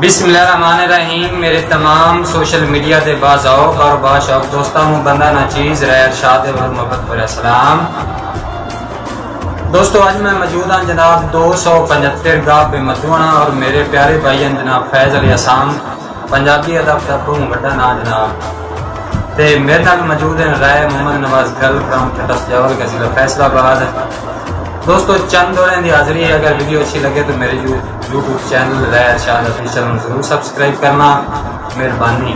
बिस्मिल्लाहिर्रहमानिर्रहीम। मेरे तमाम सोशल मीडिया के बाज़ौक़ और बाशौक़ दोस्तों को बंदा ना चीज़ रह इरशाद और मोहब्बत पर सलाम। दोस्तों आज मैं मौजूद हाँ जनाब 275 गाह बे मधुआना और मेरे प्यारे भाई हैं जनाब फैज़ अली असाम, पंजाबी अदब का बहुत बड़ा ना जनाब। तो मेरे नाल मौजूद हैं राय मोहम्मद नवाज गल फ्राम कटस जावल का जिला फैसलाबाद। दोस्तों चंद दौरे की हाजिरी है। अगर वीडियो अच्छी लगे तो मेरे यूट्यूब चैनल राय इरशाद ऑफिशियल में जरूर सब्सक्राइब करना, मेहरबानी।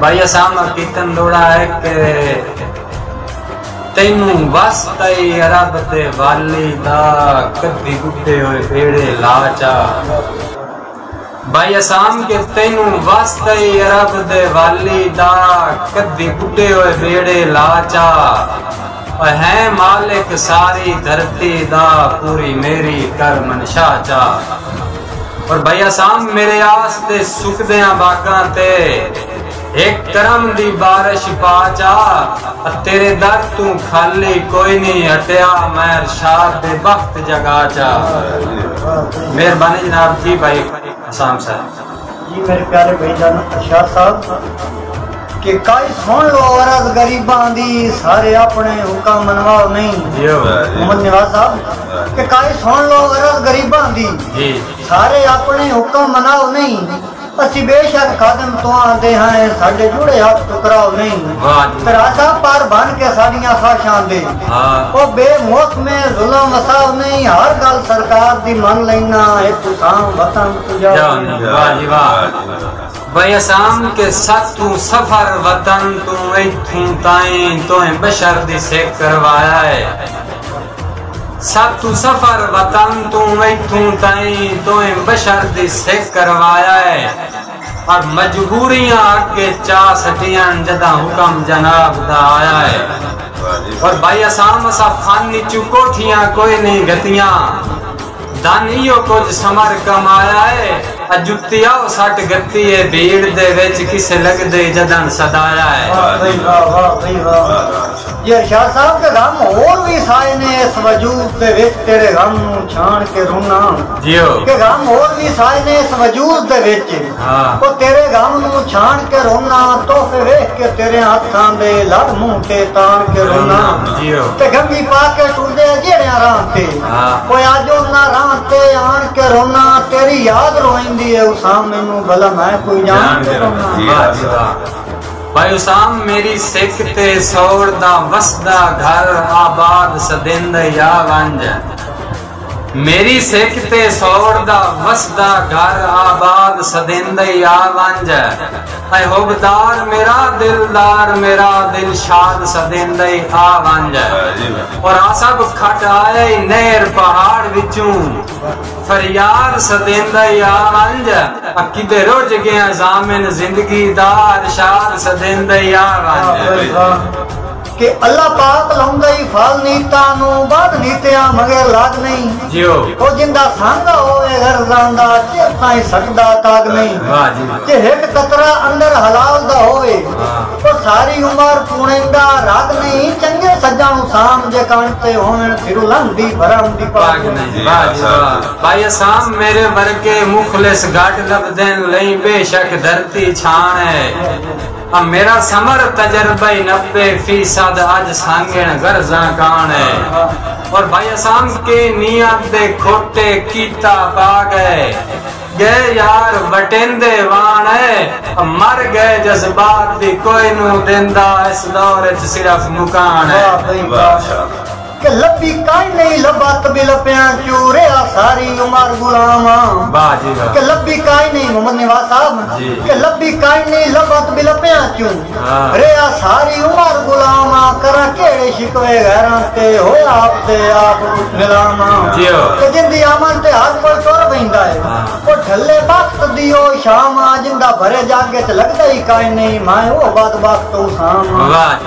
भाई असाम कीर्तन दौड़ा है कि तेनू वास्ता अरब दे वाली दा कदी गुड्डे होए बेड़े लाचा। भाई असाम के तेनू वास्ता अरब दे वाली दा कदी गुड्डे होए बेड़े लाचा। है मालिक सारी धरती दा पूरी मेरी कर मनशा चा। और भाई असाम मेरे आस्ते सुखदे बागां ते एक करम दी बारिश पा जा। तेरे दर तू खाली कोई नहीं हटिया, मैं इरशाद दे वक्त जगा जा। मेहरबानी जनाब जी भाई असाम साहब जी। मेरे प्यारे भाईजान अरशाद साहब कि काई सुन लो औरत गरीबां दी सारे अपने हुक्म मनवाओ नहीं। मोहम्मद नवाज साहब कि काई सुन लो औरत गरीबां दी सारे अपने हुक्म मनाओ नहीं। असी बेशक खादम तो आते हैं साडे जुड़े हाथ टुकराओ नहीं। तरासा पार बन के साड़ियां खाशां दे ओ बेमौसमे जुल्म वसाओ नहीं। हर गल सरकार दी मन लेना एक तुसाम वतन तुझा। भाई असाम के सत्तू सफर वतन तू इथू ताई तो बशर दी से करवाया है। सत्तू सफर वतन तू इथू ताई तो बशर दी से करवाया है। और मजबूरियां आगे चा सटियां जदा हुक्म जनाब दा आया है। और भाई असाम असा फानी चू कोठियां कोई नहीं गतियां दानियो कुछ समर कमाया है। जुतिया सट गती है भीड़ दे विच किसे लगदे जदन सदाया है। ये अरशाद साहब के गम और भी साए ने इस वजूद दे विच तेरे गम नू छान के रोना जियो के गम और भी साए ने इस वजूद दे विच ओ तेरे गम नू छान के रोना। तोहफे वेख के तेरे हाथां दे लड़ मुंह ते तान के रोना जियो ते गंगी पा के टुरदे जेड़ियां राह ते कोई आजो ना राह ते आन के रोना। तेरी याद रोइंदी है उसाम मैनू भला मैं कोई जान के रोना। भाई उसाम मेरी सिख ते सौड़ दा वसदा घर आबाद सदिंद या वंज। मेरी सिख ते सौड़ दा वसदा घर आबाद सदिंद या वंज। ऐ हुबदार मेरा दिलदार मेरा दिल शाद सदिंद आ वंज। और आ सब खट आए नहर पहाड़ विचूं फरियाद सदिंद या वंज। किदे रुझ गया जामिन जिंदगी दा इरशाद सदिंद या वंज। कि अल्लाह पाक लाउंदा ही फल नीता नु बाद नीतियां मगर लाग नहीं जियो। ओ जिंदा सांगा होवे घर जांदा चेता ही सकदा ताग नहीं। वाह जी वाह। कि एक कतरा अंदर हलाल दा होवे तो सारी उम्र पुणेंदा राग नहीं। चंगे सज्जा नु साम जे कांते होवन फिर लंदी भरम दी पाग नहीं। वाह जी वाह। भाई असाम मेरे वर्गे मुखलिस गाट लबदन लई बेशक धरती छान है। अब मेरा समर तजर्बा 90% आज सांगण गर्जा कान है। और भाई असाम के नियत दे खोटे कीता पा गए यार बटेंदे वाण है। मर गए जज्बात दी कोई नू देंदा इस दौर च सिर्फ मुकान है। कि लब्बी काई नहीं लबा तबी लपियां चूरे सारी उमर गुलामा। कि लब्बी काई नहीं मोहम्मद नवाज साहब कि लब्बी काई नहीं लबा तबी लपियां चू रे सारी उमर गुलामा। करा केड़े शिकवे घरां ते होया आप ते आप गुलामा। कि जिंदी अमन ते हर कोई तुर बैंदा है ओ ढले वक्त दियो शाम जिंदा भरे जागे च लगदा ही काई नहीं मैं ओ बात वक्त तो शाम।